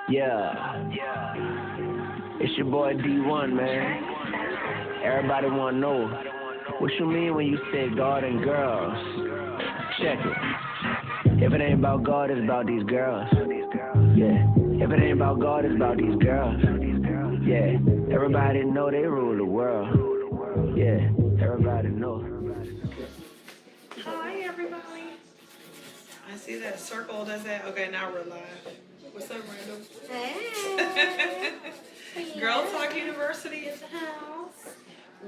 Yeah. It's your boy D1, man. Everybody wanna know what you mean when you say God and girls. Check it. If it ain't about God, it's about these girls. Yeah. If it ain't about God, it's about these girls. Yeah. Everybody know they rule the world. Yeah. Everybody know. Hi, everybody. I see that circle. Does that? Okay, now we're live. What's up, Randall? Hey. Girl Talk University is the house.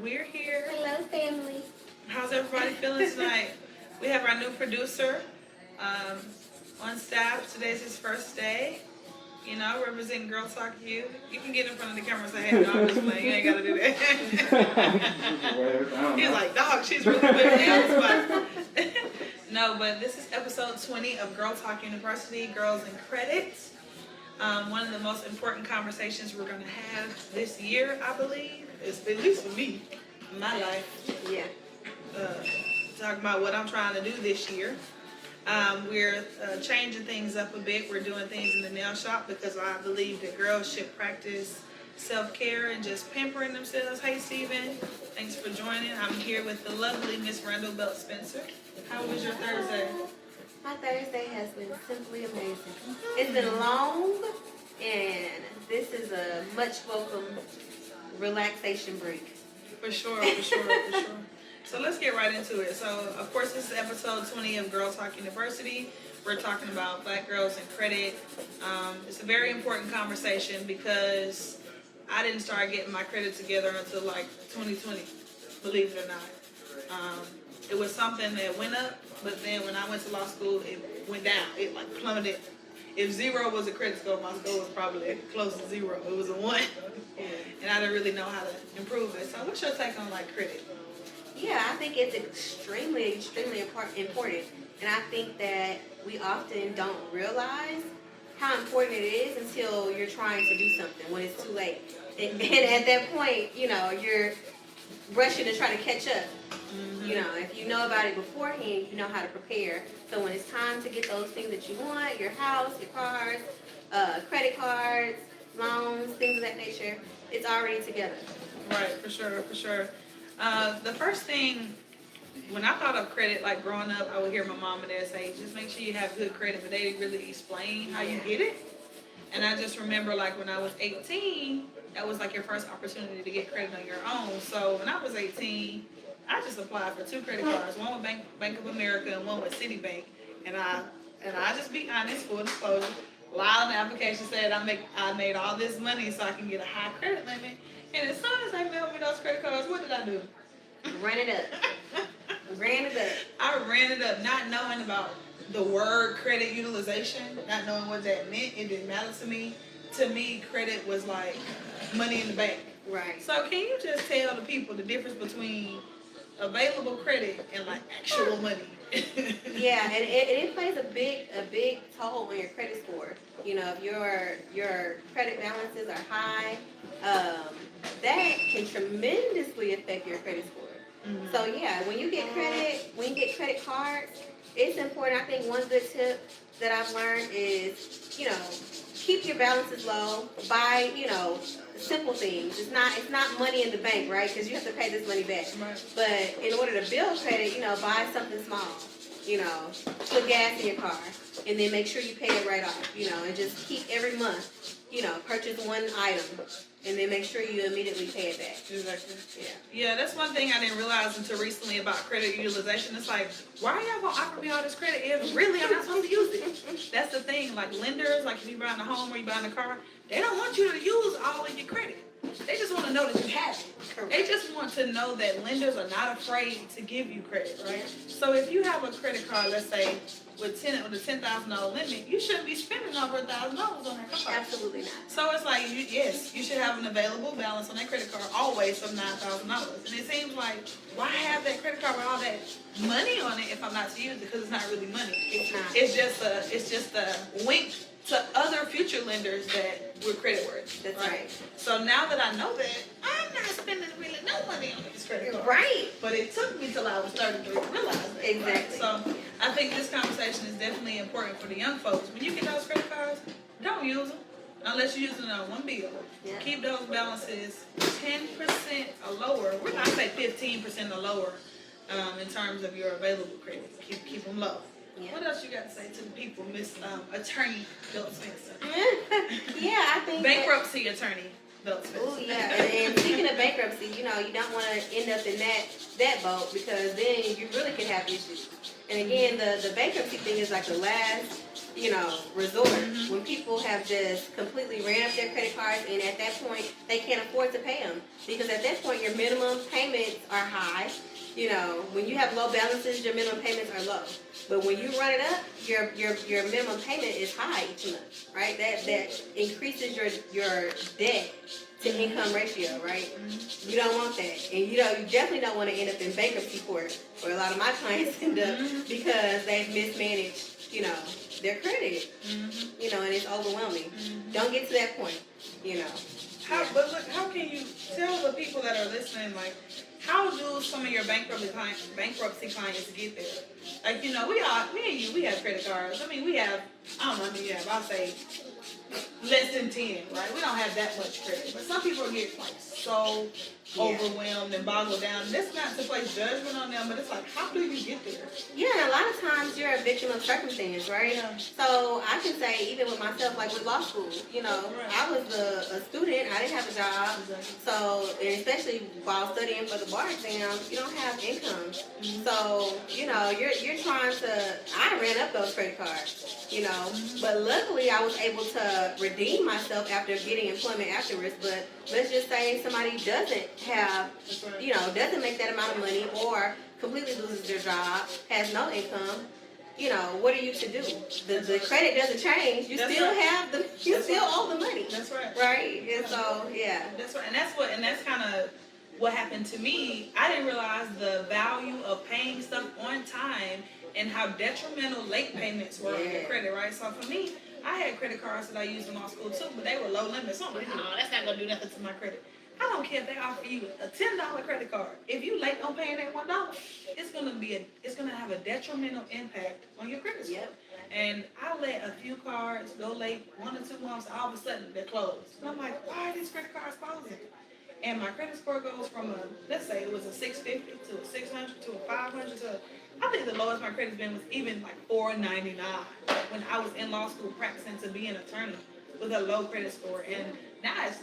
We're here. Hello, family. How's everybody feeling tonight? We have our new producer on staff. Today's his first day. You know, representing Girl Talk U. You can get in front of the camera and say, hey, no, I'm just playing. You ain't got to do that. He's like, dog, she's really good at this. No, but this is episode 20 of Girl Talk University, Girls in Credit. One of the most important conversations we're going to have this year, I believe, is at least for me, in my life. Yeah. Talking about what I'm trying to do this year. We're changing things up a bit. We're doing things in the nail shop because I believe that girls should practice self-care and just pampering themselves. Hey, Steven. Thanks for joining. I'm here with the lovely Miss Randall Belt Spencer. How was your Thursday? My Thursday has been simply amazing. It's been long, and this is a much welcome relaxation break. For sure. So let's get right into it. So, of course, this is episode 20 of Girl Talk University. We're talking about black girls and credit. It's a very important conversation because I didn't start getting my credit together until like 2020, believe it or not. It was something that went up, but then when I went to law school, it went down. It like plummeted. If 0 was a credit score, my score was probably close to 0. It was a 1. And I didn't really know how to improve it. So what's your take on like credit? Yeah, I think it's extremely important. And I think that we often don't realize how important it is until you're trying to do something when it's too late. And at that point, you know, you're rushing to try to catch up. Mm-hmm. You know, if you know about it beforehand, you know how to prepare. So when it's time to get those things that you want, your house, your cars, credit cards, loans, things of that nature, it's already together. Right, for sure. The first thing, when I thought of credit, like growing up, I would hear my mom and dad say, just make sure you have good credit, but they didn't really explain how you get it. And I just remember like when I was 18, that was like your first opportunity to get credit on your own. So when I was 18, I just applied for 2 credit cards, one with Bank of America and one with Citibank. And I just be honest, full disclosure, lied on the application, said I made all this money so I can get a high credit limit. And as soon as they mailed me those credit cards, what did I do? Ran it up. I ran it up, not knowing about the word credit utilization, not knowing what that meant. It didn't matter to me. To me, credit was like money in the bank. Right. So can you just tell the people the difference between available credit and like actual money? Yeah, and it plays a big toll on your credit score. You know, if your credit balances are high, that can tremendously affect your credit score. Mm-hmm. So yeah, when you get credit cards, it's important. I think one good tip that I've learned is, you know, keep your balances low. Buy, you know, simple things. It's not money in the bank, right? Because you have to pay this money back. Right. But in order to build credit, you know, buy something small. You know, put gas in your car, and then make sure you pay it right off. You know, and just keep every month, you know, purchase one item, and then make sure you immediately pay it back. Exactly. Yeah, that's one thing I didn't realize until recently about credit utilization. It's like, why are y'all gonna offer me all this credit if really I'm not supposed to use it? That's the thing. Like lenders, like if you're buying a home or you're buying a car, they don't want you to use all of your credit. They just want to know that you have it. Correct. They just want to know that lenders are not afraid to give you credit, right? So if you have a credit card, let's say with a $10,000 limit, you shouldn't be spending over $1,000 on that card. Absolutely not. So it's like, you should have an available balance on that credit card always of $9,000. And it seems like, why have that credit card with all that money on it if I'm not to use it? Because it's not really money. It's not. It's just a wink to other future lenders that we're credit worthy. That's right. So now that I know that, I'm not spending really no money on these credit cards. Right. But it took me till I was 33 to realize that. Exactly. Right? So I think this conversation is definitely important for the young folks. When you get those credit cards, don't use them. unless you're using it on one bill. Yeah. Keep those balances 10% or lower. We're not say 15% or lower in terms of your available credit. Keep them low. Yeah. What else you got to say to the people, Miss Attorney Bill Spencer? Yeah, I think Bankruptcy attorney Bill Spencer. Oh yeah, and speaking of bankruptcy, you don't want to end up in that boat, because then you really can have issues. And again, the bankruptcy thing is like the last, resort, when people have just completely ran up their credit cards, and at that point they can't afford to pay them, because at that point your minimum payments are high. When you have low balances, your minimum payments are low. But when you run it up, your minimum payment is high each month, right? That increases your debt to income ratio, right? You don't want that, and you definitely don't want to end up in bankruptcy court, where a lot of my clients end up because they've mismanaged, their credit, and it's overwhelming. Don't get to that point, But look, how can you tell the people that are listening, like, how do some of your bankruptcy clients get there? Like, me and you, we have credit cards. I mean, we have, I don't know how many you have, I'll say less than 10, right? We don't have that much credit. But some people get like so overwhelmed and boggled down. And that's not to place judgment on them, but it's like, how do you get there? Yeah, and a lot of times you're a victim of circumstance, right? Yeah. So I can say, even with myself, like with law school, I was a student, I didn't have a job. Exactly. So, and especially while studying for the bar exam, you don't have income. So, you're trying to, I ran up those credit cards, but luckily I was able to redeem myself after getting employment afterwards. But let's just say somebody doesn't have, doesn't make that amount of money, or completely loses their job, has no income. What are you to do? The credit doesn't change. You still have you still owe the money. That's right. Right? And so, yeah. That's right. And that's kind of what happened to me. I didn't realize the value of paying stuff on time and how detrimental late payments were on your credit, right? So for me, I had credit cards that I used in law school too, but they were low limit. So I'm like, no, that's not going to do nothing to my credit. I don't care if they offer you a $10 credit card. If you late on paying that $1, it's gonna have a detrimental impact on your credit score. Yep. And I let a few cards go late 1 or 2 months. All of a sudden they're closed. And I'm like, why are these credit cards closing? And my credit score goes from let's say it was a 650 to a 600 to a 500 to I think the lowest my credit's been was even like 499 when I was in law school practicing to be an attorney with a low credit score. And now it's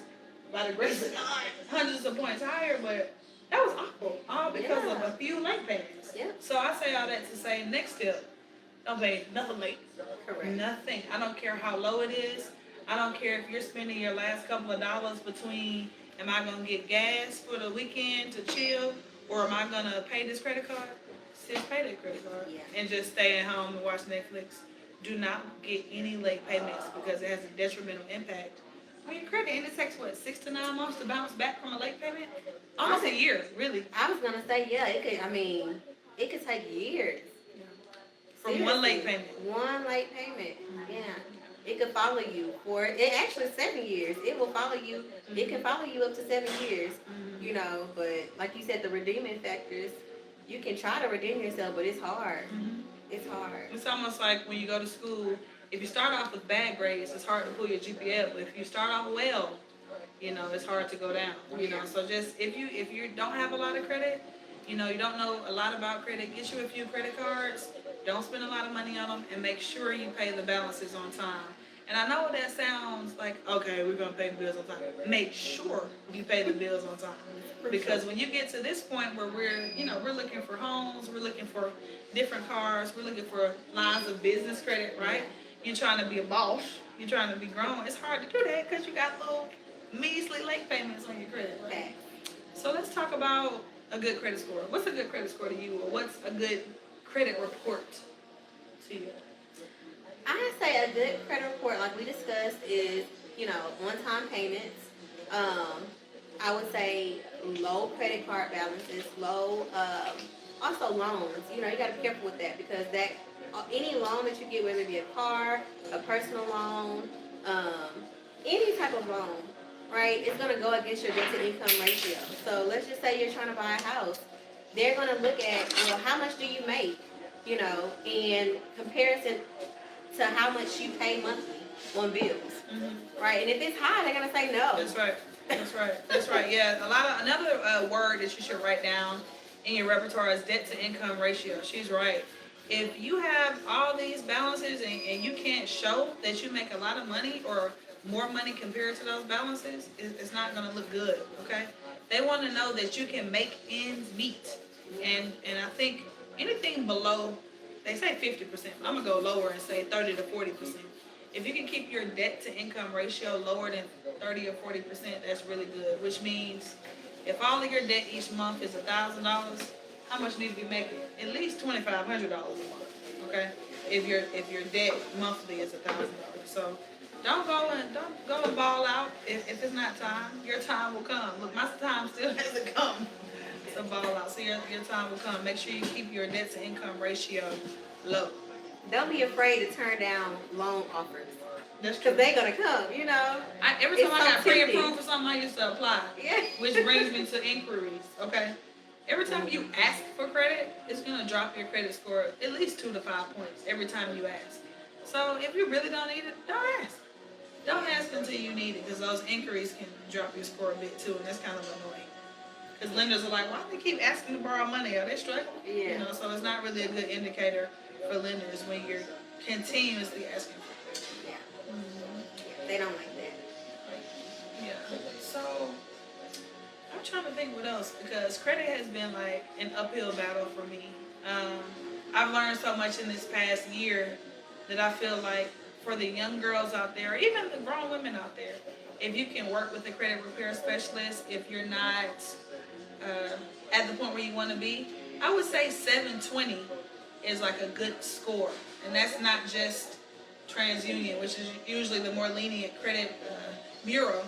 by the grace of God, hundreds of points higher, but that was awful, all because of a few late payments. Yeah. So I say all that to say, next step, don't pay nothing late. Correct. Nothing. I don't care how low it is. I don't care if you're spending your last couple of dollars between, am I going to get gas for the weekend to chill, or am I going to pay this credit card? Just pay that credit card and just stay at home and watch Netflix. Do not get any late payments because it has a detrimental impact on your credit. And it takes, 6 to 9 months to bounce back from a late payment? Almost a year, really. I was going to say, it could take years. From seriously. One late payment. One late payment, yeah. It could follow you for, actually 7 years. It will follow you. It can follow you up to 7 years, but like you said, the redeeming factors, you can try to redeem yourself, but it's hard. It's hard. It's almost like when you go to school, if you start off with bad grades, it's hard to pull your GPA up. But if you start off well, it's hard to go down. So just if you don't have a lot of credit, you don't know a lot about credit, get you a few credit cards. Don't spend a lot of money on them, and make sure you pay the balances on time. And I know that sounds like, okay, we're going to pay the bills on time. Make sure you pay the bills on time. Because when you get to this point where we're looking for homes, we're looking for different cars, we're looking for lines of business credit, right? You're trying to be a boss, you're trying to be grown. It's hard to do that because you got little measly late payments on your credit, right? So let's talk about a good credit score. What's a good credit score to you, or what's a good credit report to you? I say a good credit report, like we discussed, is, on-time payments. I would say low credit card balances, low, also loans. You got to be careful with that, because any loan that you get, whether it be a car, a personal loan, any type of loan, right, it's going to go against your debt to income ratio. So let's just say you're trying to buy a house. They're going to look at, how much do you make, in comparison to how much you pay monthly on bills. right? And if it's high, they're gonna say no. That's right. That's right. That's right. Yeah. Another word that you should write down in your repertoire is debt to income ratio. She's right. If you have all these balances and you can't show that you make a lot of money or more money compared to those balances, it's not going to look good. Okay. They want to know that you can make ends meet. And I think anything below, they say 50%. I'm gonna go lower and say 30 to 40%. If you can keep your debt to income ratio lower than 30 or 40%, that's really good. Which means if all of your debt each month is $1,000, how much need to be making? At least $2,500 a month. Okay, if your debt monthly is $1,000. So don't go and ball out if it's not time. Your time will come. Look, my time still hasn't come to ball out. So your time will come. Make sure you keep your debt to income ratio low. Don't be afraid to turn down loan offers. That's true. Because they're going to come, you know. Every time I got pre-approved for something, I used to apply. Yeah. Which brings me to inquiries, okay? Every time you ask for credit, it's going to drop your credit score at least 2 to 5 points every time you ask. So if you really don't need it, don't ask. Don't ask until you need it, because those inquiries can drop your score a bit too, and that's kind of annoying. Because lenders are like, why do they keep asking to borrow money? Are they struggling? Yeah. You know, so it's not really a good indicator for lenders when you're continuously asking for credit. Yeah. Mm-hmm. They don't like that. Yeah. So I'm trying to think what else, because credit has been like an uphill battle for me. I've learned so much in this past year that I feel like for the young girls out there, even the grown women out there, if you can work with a credit repair specialist, if you're not at the point where you want to be, I would say 720 is like a good score. And that's not just TransUnion, which is usually the more lenient credit bureau.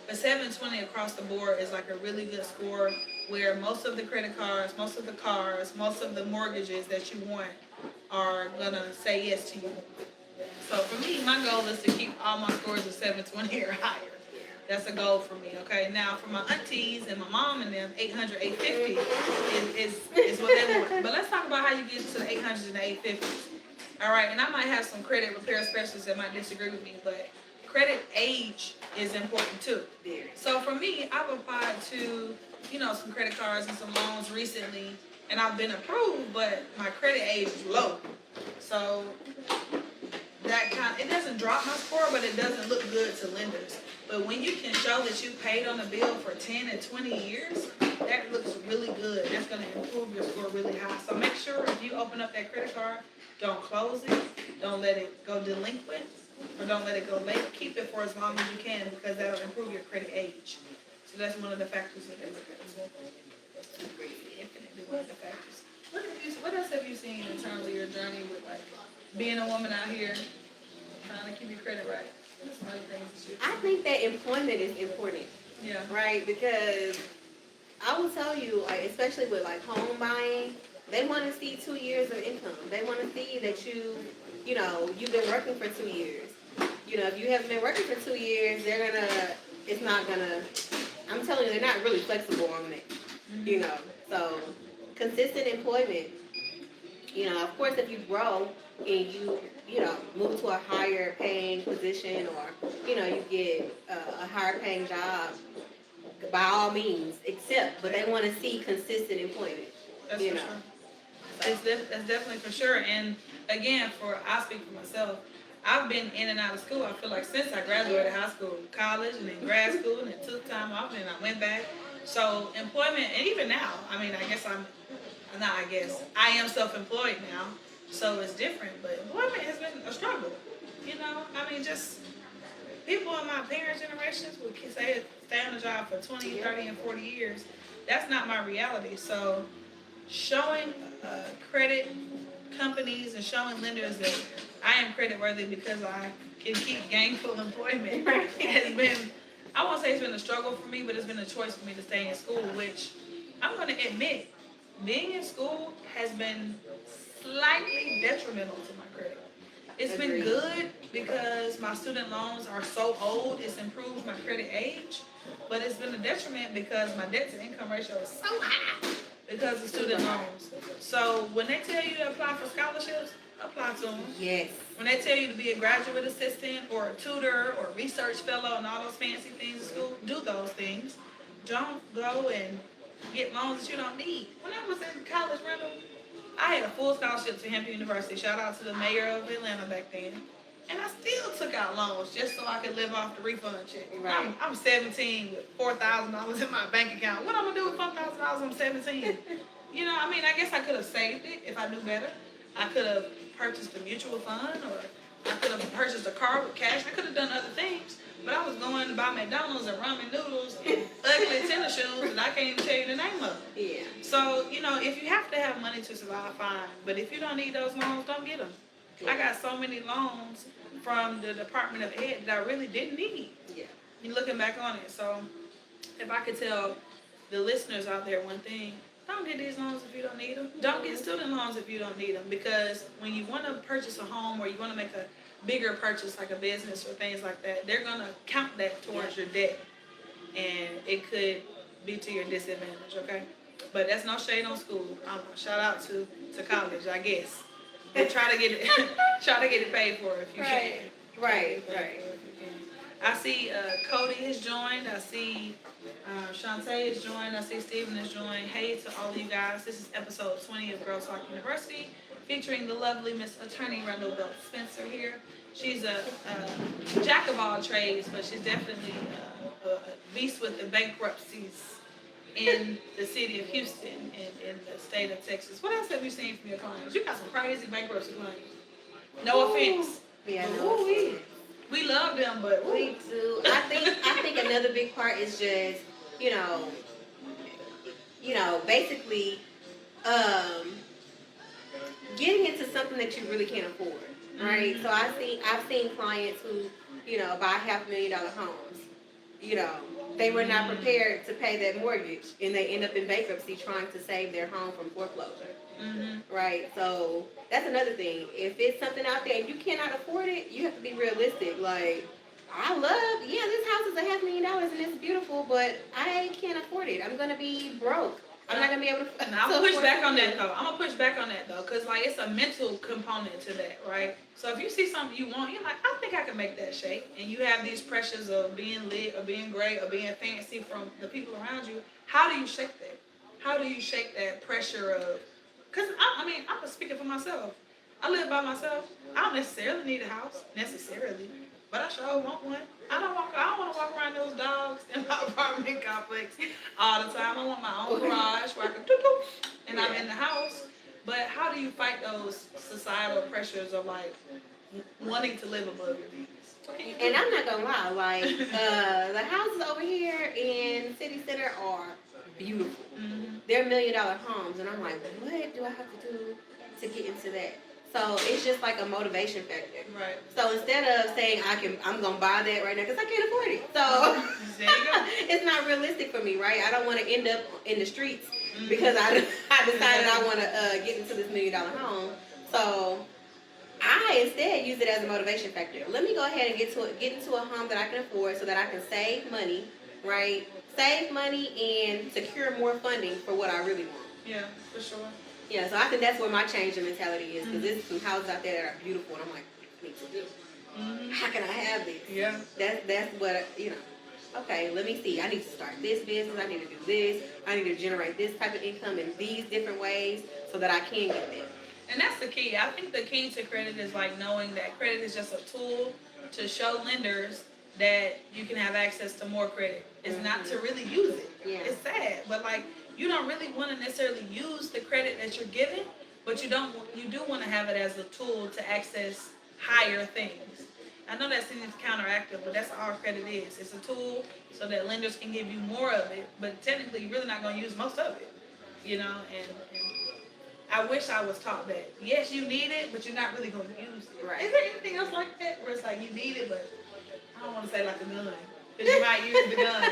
But 720 across the board is like a really good score where most of the credit cards, most of the cars, most of the mortgages that you want are going to say yes to you. So for me, my goal is to keep all my scores of 720 or higher. That's a goal for me, okay? Now, for my aunties and my mom and them, 800, 850 is what they want. But let's talk about how you get to the 800s and the 850s. All right, and I might have some credit repair specialists that might disagree with me, but credit age is important too. So for me, I've applied to, some credit cards and some loans recently, and I've been approved, but my credit age is low. So it doesn't drop my score, but it doesn't look good to lenders. But when you can show that you paid on a bill for 10 and 20 years, that looks really good. That's going to improve your score really high. So make sure if you open up that credit card, don't close it. Don't let it go delinquent, or don't let it go late. Keep it for as long as you can, because that'll improve your credit age. So that's one of the factors that they look at as well. Definitely one of the factors. What else have you seen in terms of your journey with like being a woman out here trying to keep your credit right? I think that employment is important. Yeah. Right? Because I will tell you, like, especially with like home buying, they want to see 2 years of income. They want to see that you've been working for 2 years. If you haven't been working for 2 years, I'm telling you, they're not really flexible on it. Mm-hmm. So consistent employment, of course, if you grow and you move to a higher paying position, or, you get a higher paying job, by all means, but they want to see consistent employment. That's for sure. That's definitely for sure. And again, I speak for myself, I've been in and out of school, I feel like, since I graduated high school, college, and then grad school, and then took time off, and then I went back. So employment, and even now, I am self-employed now, so it's different, but employment has been a struggle. Just people in my parents' generations would say stay on the job for 20, 30, and 40 years. That's not my reality. So showing credit companies and showing lenders that I am credit worthy because I can keep gainful employment has been, I won't say it's been a struggle for me, but it's been a choice for me to stay in school, which I'm going to admit, being in school has been slightly detrimental to my credit. It's been good because my student loans are so old, it's improved my credit age, but it's been a detriment because my debt to income ratio is so high because of student loans. So when they tell you to apply for scholarships, apply to them. Yes. When they tell you to be a graduate assistant or a tutor or a research fellow and all those fancy things in school, do those things. Don't go and get loans that you don't need. When I was in college, Randall, I had a full scholarship to Hampton University. Shout out to the mayor of Atlanta back then. And I still took out loans just so I could live off the refund check. Right. I'm 17 with $4,000 in my bank account. What am I gonna do with $4,000 when I'm 17? You know, I mean, I guess I could have saved it if I knew better. I could have purchased a mutual fund, or I could have purchased a car with cash. I could have done other things. But I was going to buy McDonald's and ramen noodles and ugly tennis shoes that I can't even tell you the name of. Yeah. So, you know, if you have to have money to survive, fine. But if you don't need those loans, don't get them. I got so many loans from the Department of Ed that I really didn't need. Yeah. You're looking back on it. So if I could tell the listeners out there one thing, don't get these loans if you don't need them. Don't get student loans if you don't need them. Because when you want to purchase a home or you want to make a bigger purchase like a business or things like that, they're going to count that towards your debt. And it could be to your disadvantage, okay? But that's no shade on school. Shout out to college, I guess. But try to get it paid for if you can. Right. I see Cody has joined. I see Shantae has joined. I see Steven has joined. Hey to all of you guys. This is episode 20 of Girl Talk University, featuring the lovely Miss Attorney Randall Belt Spencer here. She's a jack of all trades, but she's definitely a beast with the bankruptcies in the city of Houston and in the state of Texas. What else have you seen from your clients? You got some crazy bankruptcy claims. No offense. Yeah, no offense. We love them, but we do. I think another big part is just, basically getting into something that you really can't afford, right? Mm-hmm. So I've seen clients who, buy $500,000 homes. They were not prepared to pay that mortgage, and they end up in bankruptcy trying to save their home from foreclosure. Mm-hmm. Right? So that's another thing. If it's something out there and you cannot afford it, you have to be realistic. Like, this house is $500,000 and it's beautiful, but I can't afford it. I'm gonna be broke. I'm not gonna be able to. I'm gonna push back on that though. Cause like it's a mental component to that, right? So if you see something you want, you're like, I think I can make that shake, and you have these pressures of being lit or being great or being fancy from the people around you. How do you shake that? How do you shake that pressure of? Cause I'm speaking for myself. I live by myself. I don't necessarily need a house, but I sure want one. I don't want to walk around those dogs in my apartment complex all the time. I want my own garage where I can and I'm in the house. But how do you fight those societal pressures of like wanting to live above your means? And I'm not gonna lie, like the houses over here in City Center are beautiful. Mm-hmm. They're $1 million homes, and I'm like, what do I have to do to get into that? So it's just like a motivation factor. Right. So instead of saying I'm gonna buy that right now because I can't afford it. So there you go. It's not realistic for me, right? I don't want to end up in the streets because I decided I want to get into this $1 million home. So I instead use it as a motivation factor. Let me go ahead and get into a home that I can afford so that I can save money, right? Save money and secure more funding for what I really want. Yeah, for sure. Yeah, so I think that's where my change in mentality is, because there's some houses out there that are beautiful, and I'm like, I need to do. How can I have this? Yeah. That's what, okay, let me see. I need to start this business. I need to do this. I need to generate this type of income in these different ways so that I can get there. And that's the key. I think the key to credit is like knowing that credit is just a tool to show lenders that you can have access to more credit. It's not to really use it. Yeah. It's sad, but like you don't really want to necessarily use the credit that you're given, but you do want to have it as a tool to access higher things. I know that seems counteractive, but that's all credit is. It's a tool so that lenders can give you more of it, but technically you're really not going to use most of it, and I wish I was taught that. Yes, you need it, but you're not really going to use it. Right. Is there anything else like that where it's like you need it, but I don't want to say like a gun, because you might use the gun,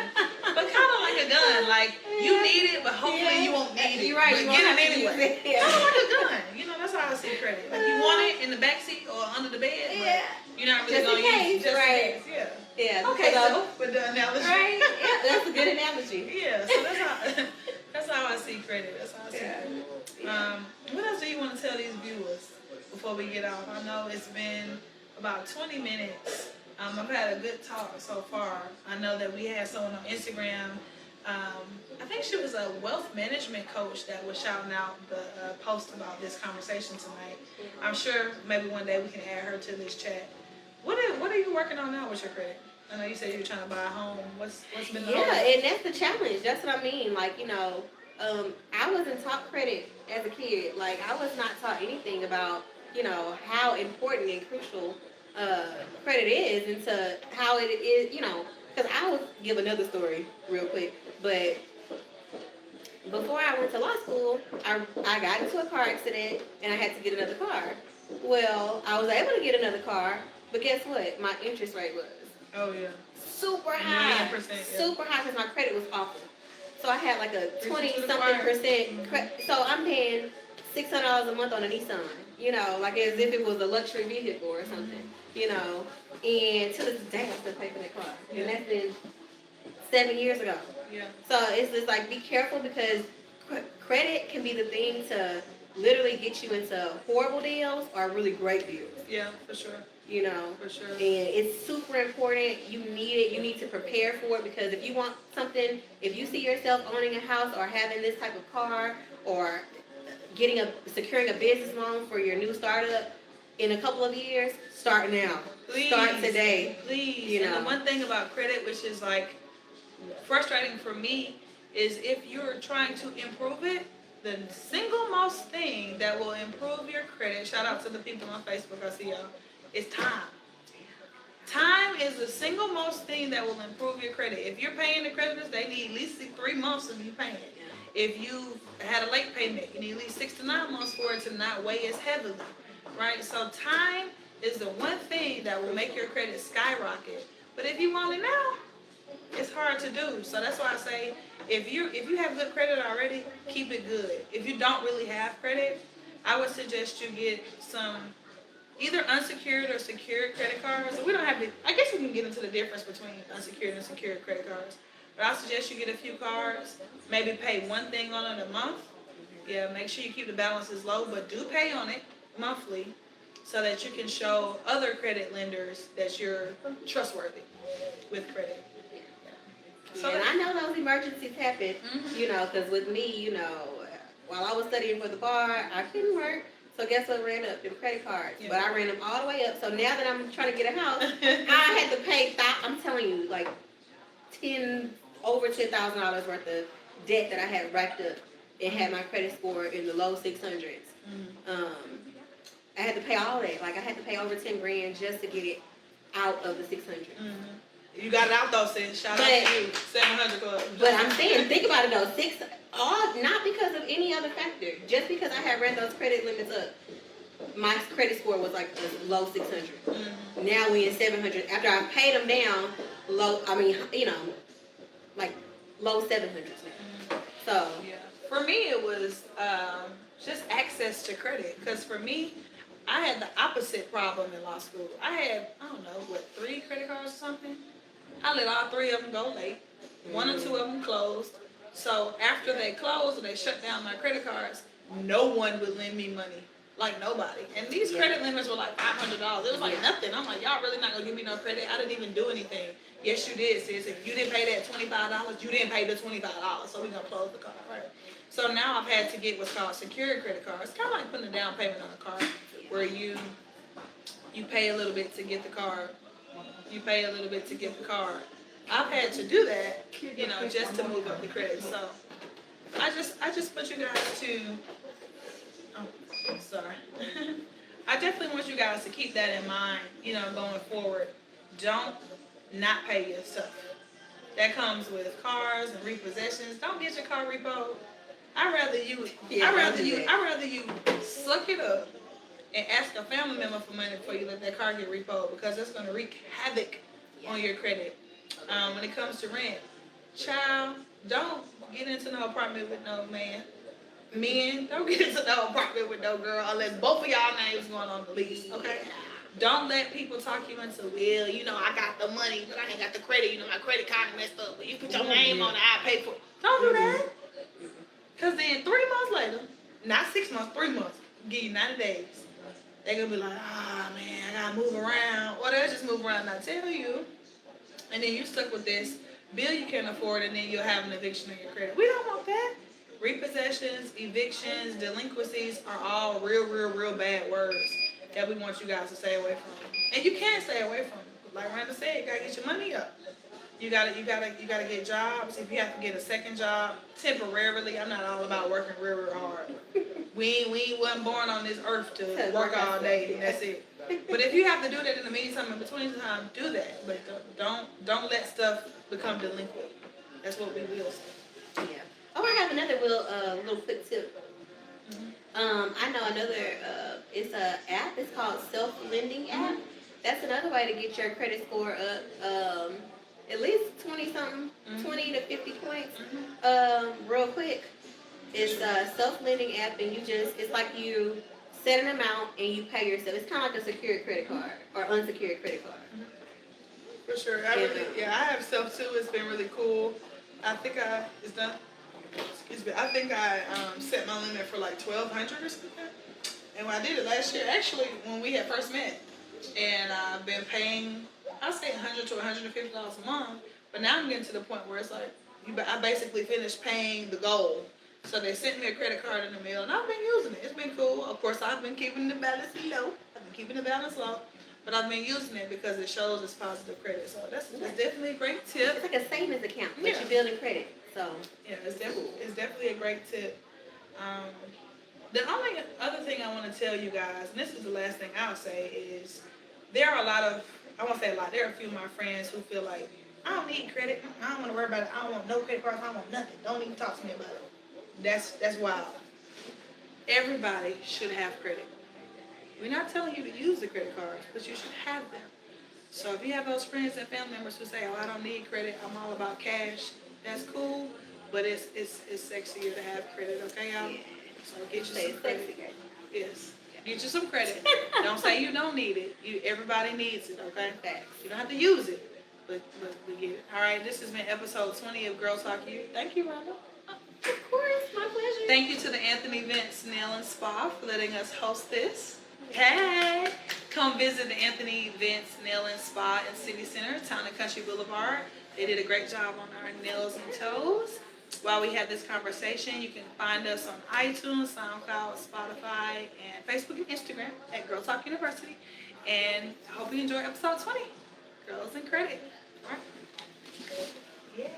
but kind of like a gun. Like you need it, but hopefully you won't need it. You're right. But You get won't it have to anyway. use it. Yeah. Kind of like a gun. That's how I see credit. Like you want it in the backseat or under the bed, but you're not really going to use it. Just right. in case. Yeah. Okay, so with the analogy. Right. Yeah, that's a good analogy. Yeah. So that's how I see credit. That's how I see credit. Yeah. What else do you want to tell these viewers? before we get off? I know it's been about 20 minutes. I've had a good talk so far. I know that we had someone on Instagram. I think she was a wealth management coach that was shouting out the post about this conversation tonight. I'm sure maybe one day we can add her to this chat. What are you working on now with your credit? I know you said you were trying to buy a home. What's been the and that's the challenge. That's what I mean. Like, I wasn't taught credit as a kid. Like, I was not taught anything about, how important and crucial credit is into how it is, because I will give another story real quick. But before I went to law school, I got into a car accident and I had to get another car. Well, I was able to get another car, but guess what? My interest rate was super high. Super high because my credit was awful. So I had like a 20-something%. So I'm paying $600 a month on a Nissan, like as if it was a luxury vehicle or something, And to this day, I still pay for that car. And that's been 7 years ago. Yeah. So it's just like, be careful because credit can be the thing to literally get you into horrible deals or really great deals. Yeah, for sure. For sure. And it's super important. You need it. You need to prepare for it because if you want something, if you see yourself owning a house or having this type of car or securing a business loan for your new startup in a couple of years, start now. Please, start today. Please. And the one thing about credit, which is like frustrating for me, is if you're trying to improve it, the single most thing that will improve your credit, shout out to the people on Facebook, I see y'all, is time. Time is the single most thing that will improve your credit. If you're paying the creditors, they need at least 3 months of you paying. If you had a late payment, you need at least 6 to 9 months for it to not weigh as heavily, right? So time is the one thing that will make your credit skyrocket. But if you want it now, it's hard to do. So that's why I say, if you have good credit already, keep it good. If you don't really have credit, I would suggest you get some either unsecured or secured credit cards. So we don't have to, I guess we can get into the difference between unsecured and secured credit cards. But I suggest you get a few cards, maybe pay one thing on it a month. Yeah, make sure you keep the balances low, but do pay on it monthly so that you can show other credit lenders that you're trustworthy with credit. So and I know those emergencies happen, because with me, while I was studying for the bar, I couldn't work. So guess what ran up? Them credit cards. Yeah. But I ran them all the way up. So now that I'm trying to get a house, I had to pay, I'm telling you, like over $10,000 worth of debt that I had racked up and had my credit score in the low 600s. I had to pay all that. Like I had to pay over 10 grand just to get it out of the 600. You got it out though, sis. Shout out to you. 700 club. But I'm saying, think about it though. Not because of any other factor. Just because I had ran those credit limits up, my credit score was like a low 600. Now we in 700. After I paid them down, like low 700s now. So yeah. For me, it was just access to credit. Because for me, I had the opposite problem in law school. I had, 3 credit cards or something. I let all 3 of them go late. 1 or 2 of them closed. So after they closed and they shut down my credit cards, no one would lend me money. Like nobody. And these credit limits were like $500. It was like nothing. I'm like, y'all really not going to give me no credit? I didn't even do anything. Yes, you did, sis. If you didn't pay that $25, you didn't pay the $25. So we're going to close the card, right? So now I've had to get what's called secured credit cards. It's kind of like putting a down payment on a card where you pay a little bit to get the card. You pay a little bit to get the card. I've had to do that, just to move up the credit. So I just want you guys to, sorry. I definitely want you guys to keep that in mind, going forward. Don't not pay your stuff. That comes with cars and repossessions. Don't get your car repoed. I'd rather you suck it up and ask a family member for money before you let that car get repoed, because it's going to wreak havoc on your credit. When it comes to rent, child, don't get into no apartment with no man. Men, don't get into no apartment with no girl unless both of y'all names going on the lease, okay? Don't let people talk you into, I got the money, but I ain't got the credit. My credit kind of messed up. But you put your name on it, I pay for it. Don't do that. Because then 3 months later, not 6 months, 3 months, give you 90 days. They're gonna be like, ah man, I gotta move around. Or they'll just move around and not tell you. And then you stuck with this bill you can't afford, and then you'll have an eviction on your credit. We don't want that. Repossessions, evictions, delinquencies are all real bad words that we want you guys to stay away from. And you can stay away from them. Like Randall said, you gotta get your money up. You gotta get jobs. If you have to get a second job temporarily, I'm not all about working real hard. We wasn't born on this earth to work all day and that's it. But if you have to do that in the meantime, in between time, do that. But don't let stuff become delinquent. That's what we will say. Yeah. Oh, I have another little quick tip. I know another. It's a app. It's called Self-Lending app. That's another way to get your credit score up. At least 20 something, 20 to 50 points. Real quick. It's a self-lending app, and it's like you set an amount and you pay yourself. It's kind of like a secured credit card or unsecured credit card. For sure. I have self too. It's been really cool. I think it's done. Excuse me. I think I set my limit for like $1,200 or something. And when I did it last year, actually, when we had first met, and I've been paying, I'd say $100 to $150 a month. But now I'm getting to the point where it's like, I basically finished paying the goal. So they sent me a credit card in the mail, and I've been using it. It's been cool. Of course, I've been keeping the balance low. But I've been using it because it shows it's positive credit. So that's definitely a great tip. It's like a savings account, but you're building credit. So yeah, it's definitely a great tip. The only other thing I want to tell you guys, and this is the last thing I'll say, is there are I won't say a lot, there are a few of my friends who feel like, I don't need credit. I don't want to worry about it. I don't want no credit cards. I don't want nothing. Don't even talk to me about it. That's wild. Everybody should have credit. We're not telling you to use the credit cards, but you should have them. So if you have those friends and family members who say, "Oh, I don't need credit. I'm all about cash," that's cool. But it's sexier to have credit, okay, y'all? So get you some credit. Yes. Get you some credit. Don't say you don't need it. Everybody needs it, okay? You don't have to use it, but we get it. All right. This has been episode 20 of Girl Talk You. Thank you, Randall. of course, my pleasure. Thank you to the Anthony Vince Nail and Spa for letting us host this. Hey! Come visit the Anthony Vince Nail and Spa in City Center, Town and Country Boulevard. They did a great job on our nails and toes. While we had this conversation, you can find us on iTunes, SoundCloud, Spotify, and Facebook and Instagram at Girl Talk University. And I hope you enjoy episode 20, Girls in Credit. All right. Yeah.